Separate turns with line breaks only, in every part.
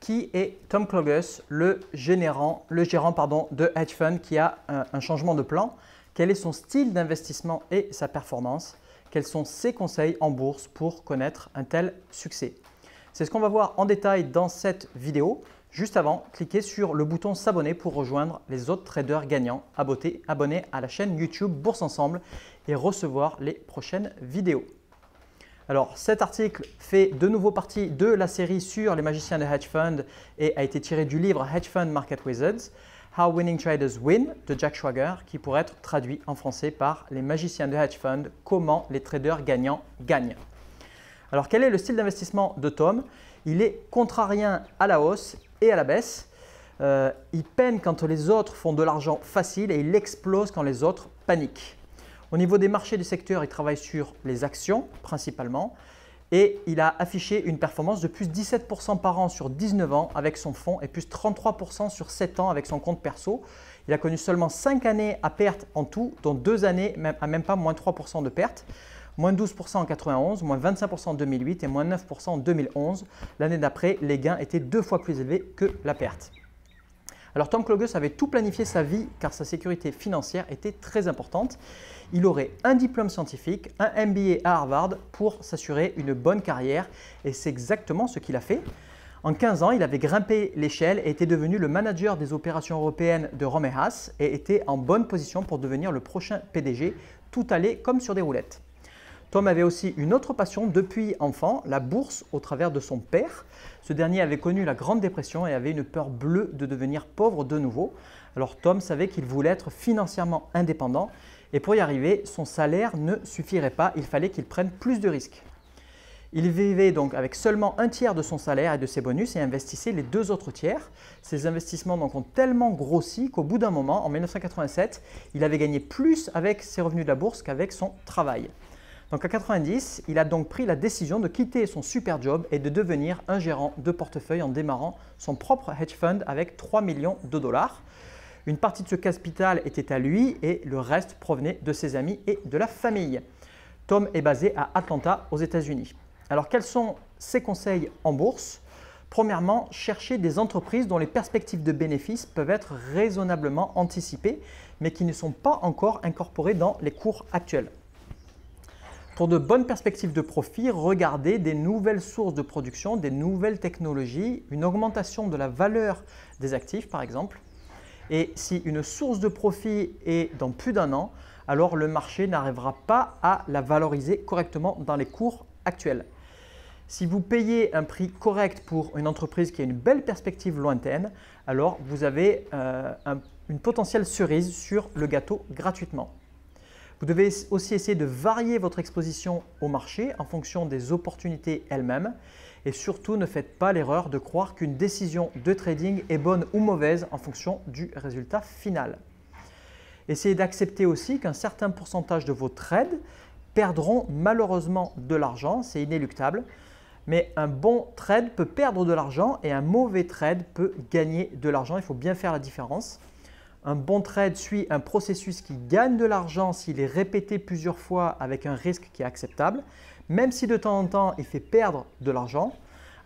Qui est Tom Clogus, le gérant de hedge fund qui a un changement de plan? Quel est son style d'investissement et sa performance? Quels sont ses conseils en bourse pour connaître un tel succès? C'est ce qu'on va voir en détail dans cette vidéo. Juste avant, cliquez sur le bouton s'abonner pour rejoindre les autres traders gagnants, abonnés à la chaîne YouTube Bourse Ensemble et recevoir les prochaines vidéos. Alors, cet article fait de nouveau partie de la série sur les magiciens de hedge fund et a été tiré du livre Hedge Fund Market Wizards, How Winning Traders Win de Jack Schwager, qui pourrait être traduit en français par les magiciens de hedge fund, comment les traders gagnants gagnent. Alors, quel est le style d'investissement de Tom? Il est contrarien à la hausse et à la baisse. Il peine quand les autres font de l'argent facile et il explose quand les autres paniquent. Au niveau des marchés du secteur, il travaille sur les actions principalement et il a affiché une performance de plus 17% par an sur 19 ans avec son fonds et plus 33% sur 7 ans avec son compte perso. Il a connu seulement 5 années à perte en tout, dont 2 années à même pas moins 3% de perte. Moins 12% en 91, moins 25% en 2008 et moins 9% en 2011. L'année d'après, les gains étaient 2 fois plus élevés que la perte. Alors Tom Clogus avait tout planifié sa vie car sa sécurité financière était très importante. Il aurait un diplôme scientifique, un MBA à Harvard pour s'assurer une bonne carrière et c'est exactement ce qu'il a fait. En 15 ans, il avait grimpé l'échelle et était devenu le manager des opérations européennes de Rome et Haas et était en bonne position pour devenir le prochain PDG. Tout allait comme sur des roulettes. Tom avait aussi une autre passion depuis enfant, la bourse au travers de son père. Ce dernier avait connu la Grande Dépression et avait une peur bleue de devenir pauvre de nouveau. Alors Tom savait qu'il voulait être financièrement indépendant et pour y arriver, son salaire ne suffirait pas, il fallait qu'il prenne plus de risques. Il vivait donc avec seulement un tiers de son salaire et de ses bonus et investissait les 2 autres tiers. Ses investissements donc ont tellement grossi qu'au bout d'un moment, en 1987, il avait gagné plus avec ses revenus de la bourse qu'avec son travail. Donc en 90, il a donc pris la décision de quitter son super job et de devenir un gérant de portefeuille en démarrant son propre hedge fund avec 3 millions de dollars. Une partie de ce capital était à lui et le reste provenait de ses amis et de la famille. Tom est basé à Atlanta aux États-Unis. Alors quels sont ses conseils en bourse? Premièrement, chercher des entreprises dont les perspectives de bénéfices peuvent être raisonnablement anticipées mais qui ne sont pas encore incorporées dans les cours actuels. Pour de bonnes perspectives de profit, regardez des nouvelles sources de production, des nouvelles technologies, une augmentation de la valeur des actifs par exemple. Et si une source de profit est dans plus d'un an, alors le marché n'arrivera pas à la valoriser correctement dans les cours actuels. Si vous payez un prix correct pour une entreprise qui a une belle perspective lointaine, alors vous avez une potentielle cerise sur le gâteau gratuitement. Vous devez aussi essayer de varier votre exposition au marché en fonction des opportunités elles-mêmes et surtout ne faites pas l'erreur de croire qu'une décision de trading est bonne ou mauvaise en fonction du résultat final. Essayez d'accepter aussi qu'un certain pourcentage de vos trades perdront malheureusement de l'argent, c'est inéluctable, mais un bon trade peut perdre de l'argent et un mauvais trade peut gagner de l'argent, il faut bien faire la différence. Un bon trade suit un processus qui gagne de l'argent s'il est répété plusieurs fois avec un risque qui est acceptable, même si de temps en temps il fait perdre de l'argent,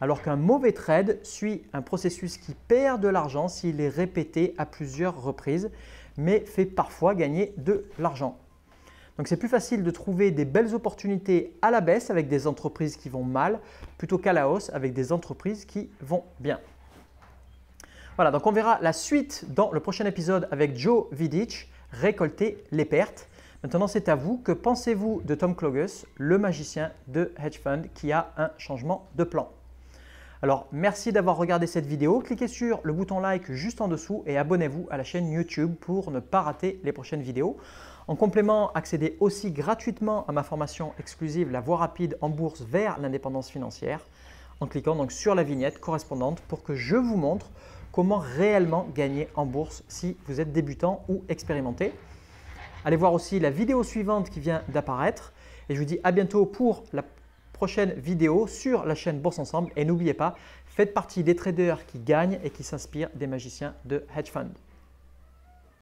alors qu'un mauvais trade suit un processus qui perd de l'argent s'il est répété à plusieurs reprises, mais fait parfois gagner de l'argent. Donc c'est plus facile de trouver des belles opportunités à la baisse avec des entreprises qui vont mal, plutôt qu'à la hausse avec des entreprises qui vont bien. Voilà, donc on verra la suite dans le prochain épisode avec Joe Vidich, récolter les pertes. Maintenant, c'est à vous. Que pensez-vous de Tom Clogus, le magicien de hedge fund qui a un changement de plan? Alors, merci d'avoir regardé cette vidéo. Cliquez sur le bouton like juste en dessous et abonnez-vous à la chaîne YouTube pour ne pas rater les prochaines vidéos. En complément, accédez aussi gratuitement à ma formation exclusive La Voie rapide en bourse vers l'indépendance financière en cliquant donc sur la vignette correspondante pour que je vous montre comment réellement gagner en bourse si vous êtes débutant ou expérimenté. Allez voir aussi la vidéo suivante qui vient d'apparaître et je vous dis à bientôt pour la prochaine vidéo sur la chaîne Bourse Ensemble et n'oubliez pas, faites partie des traders qui gagnent et qui s'inspirent des magiciens de hedge fund.